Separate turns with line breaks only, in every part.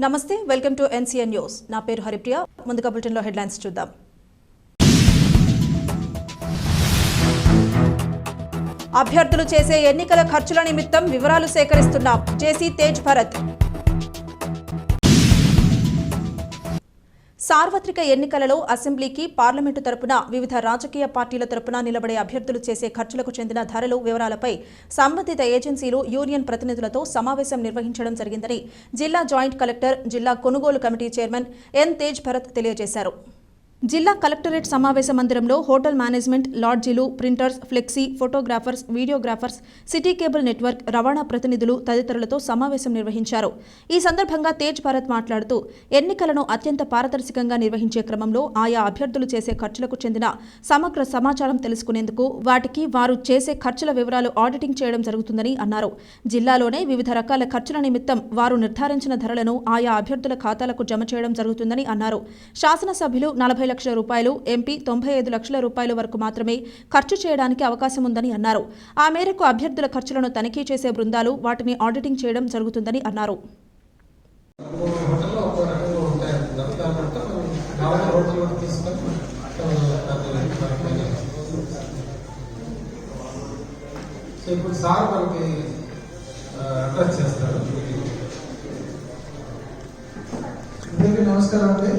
నమస్తే welcome to NCN news నా పేరు హరిప్రియ ముందుగా బులెటిన్ లో హెడ్లైన్స్ చూద్దాం అభ్యర్థులు చేసే ఎన్నికల ఖర్చుల నిమిత్తం వివరాలు సేకరిస్తున్నాం జేసీ తేజ్ భరత్ సార్వత్రిక ఎన్నికలలో అసెంబ్లీకి పార్లమెంటు తరపున వివిధ రాజకీయ పార్టీల తరపున నిలబడే అభ్యర్థులు చేసే ఖర్చులకు చెందిన ధరలు వివరాలపై సంబంధిత ఏజెన్సీలు యూనియన్ ప్రతినిధులతో సమావేశం నిర్వహించడం జరిగిందని జిల్లా జాయింట్ కలెక్టర్ జిల్లా కొనుగోలు committee chairman N Tej Bharat తెలియజేశారు. జిల్లా కలెక్టరేట్ సమావేశ మందిరంలో హోటల్ మేనేజ్మెంట్, లాడ్జీలు, printers, flexi, photographers, videographers, city cable network, రవాణా ప్రతినిధులు తదితరులతో సమావేశం నిర్వహించారు. ఈ సందర్భంగా తేజ్ భారత్ మాట్లాడుతూ ఎన్నికలను అత్యంత పారదర్శకంగా నిర్వహించే క్రమంలో ఆయా అభ్యర్థులు చేసే ఖర్చులకు చెందిన సమగ్ర సమాచారం తెలుసుకునేందుకు వాటికి వారు చేసే ఖర్చుల వివరాలు ఆడిటింగ్ చేయడం జరుగుతుందని అన్నారు. జిల్లాలోనే వివిధ రకాల ఖర్చుల నిమిత్తం వారు నిర్ధారించిన ధరలను ఆయా అభ్యర్థుల ఖాతాలకు జమ చేయడం జరుగుతుందని అన్నారు. శాసనసభ్యులు 40 లక్షల రూపాయలు, ఎంపీ 95 లక్షల రూపాయల వరకు మాత్రమే ఖర్చు చేయడానికి అవకాశం ఉందని అన్నారు. ఆ మేరకు అభ్యర్థుల ఖర్చులను తనిఖీ చేసే బృందాలు వాటిని ఆడిటింగ్ చేయడం జరుగుతుందని అన్నారు.
నమస్కారం అండి.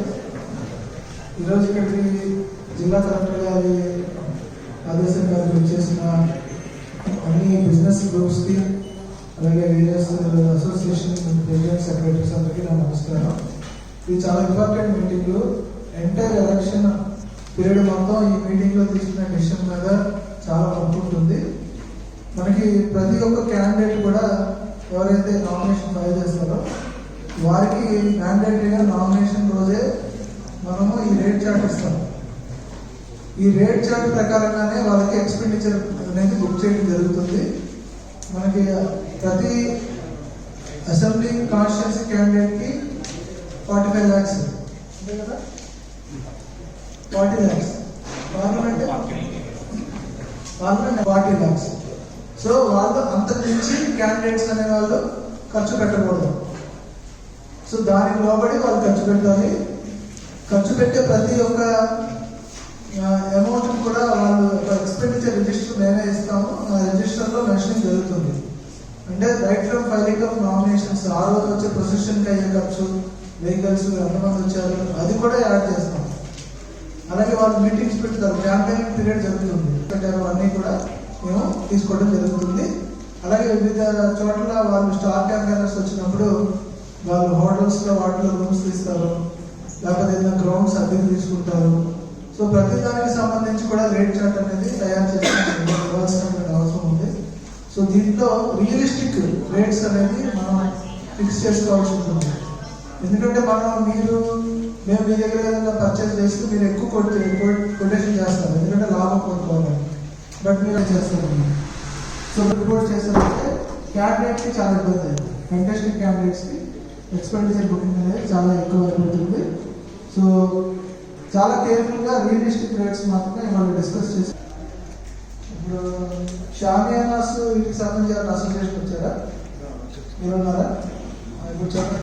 ఈరోజు ఇక్కడికి జిల్లా కలెక్టర్ గారి ఆదేశంగా చేసిన అన్ని బిజినెస్ గ్రూప్స్కి అలాగే వేరియస్ అసోసియేషన్ ప్రెసిడెంట్ సెక్రటరీస్ అందరికీ నా నమస్కారం. ఇది చాలా important meeting. Entire election period మొత్తం ఈ మీటింగ్లో తీసుకున్న డిసిషన్ మీద చాలా ఉంటుంది. మనకి ప్రతి ఒక్క క్యాండిడేట్ కూడా ఎవరైతే నామినేషన్ ఫైల్ చేస్తారో వారికి మ్యాండేటరీగా నామినేషన్ రోజే మనము ఈ రేట్ చార్ట్ ఇస్తాం. ఈ రేట్ చార్ట్ ప్రకారంగానే వాళ్ళకి ఎక్స్పెండిచర్ అనేది బుక్ చేయడం జరుగుతుంది. మనకి ప్రతి అసెంబ్లీ కాన్స్టిట్యున్సీ క్యాండిడేట్కి 45 lakhs అంతే కదా, 40 lakhs, పార్లమెంట్ 40 lakhs. సో వాళ్ళు అంతకు మించి క్యాండిడేట్స్ అనే వాళ్ళు ఖర్చు పెట్టకూడదు. సో దానికి లోబడి వాళ్ళు ఖర్చు పెట్టాలి. ఖర్చు పెట్టే ప్రతి ఒక్క అమౌంట్ కూడా వాళ్ళు ఎక్స్పెండిచర్ రిజిస్టర్ నేనే ఇస్తాము. ఆ రిజిస్టర్లో మెన్షనింగ్ జరుగుతుంది. అంటే right from filing of nominations, ఆ రోజు వచ్చే ప్రొసెషన్కి అయ్యే ఖర్చు, వెహికల్స్ ఎంతమంది వచ్చారు అది కూడా యాడ్ చేస్తాం. అలాగే వాళ్ళు మీటింగ్స్ పెడతారు, క్యాంపెయినింగ్ పీరియడ్ జరుగుతుంది, పెట్టారు అన్నీ కూడా మేము తీసుకోవడం జరుగుతుంది. అలాగే వివిధ చోట్ల వాళ్ళు స్టార్ క్యాంపెయినర్స్ వచ్చినప్పుడు వాళ్ళు హోటల్స్లో వాటిలో రూమ్స్ తీస్తారు, లేకపోతే ఏదైనా గ్రౌండ్స్ అద్దెకు తీసుకుంటారు. సో ప్రతి దానికి సంబంధించి కూడా రేట్ చార్ట్ అనేది తయారు చేయాల్సిన అవసరం ఉంది. సో దీంట్లో రియలిస్టిక్ రేట్స్ అనేది మనం ఫిక్స్ చేసుకోవాల్సి ఉంటుంది. ఎందుకంటే మేము మీ దగ్గర ఏదైనా పర్చేస్ చేస్తే మీరు ఎక్కువ కొటేషన్ చేస్తారు, ఎందుకంటే లాభం కోరుకోవాలి. బట్ మీరు చేస్తారు. సో రిపోర్ట్ చేస్తారంటే క్యాండిడేట్కి చాలా ఇబ్బంది అయింది. కంటెస్టెడ్ క్యాండిడేట్స్కి ఎక్స్పెండిచర్ బుకింగ్ అనేది చాలా ఎక్కువ అయిపోతుంది. సో చాలా కేర్ఫుల్గా రియలిస్టిక్ రేట్స్ మాత్రమే వాళ్ళు డిస్కస్ చేసి, ఇప్పుడు షామియానాస్ వీటికి సంబంధించిన అసోసియేషన్ వచ్చారా, మీరు ఉన్నారా? ఇప్పుడు చెప్పండి.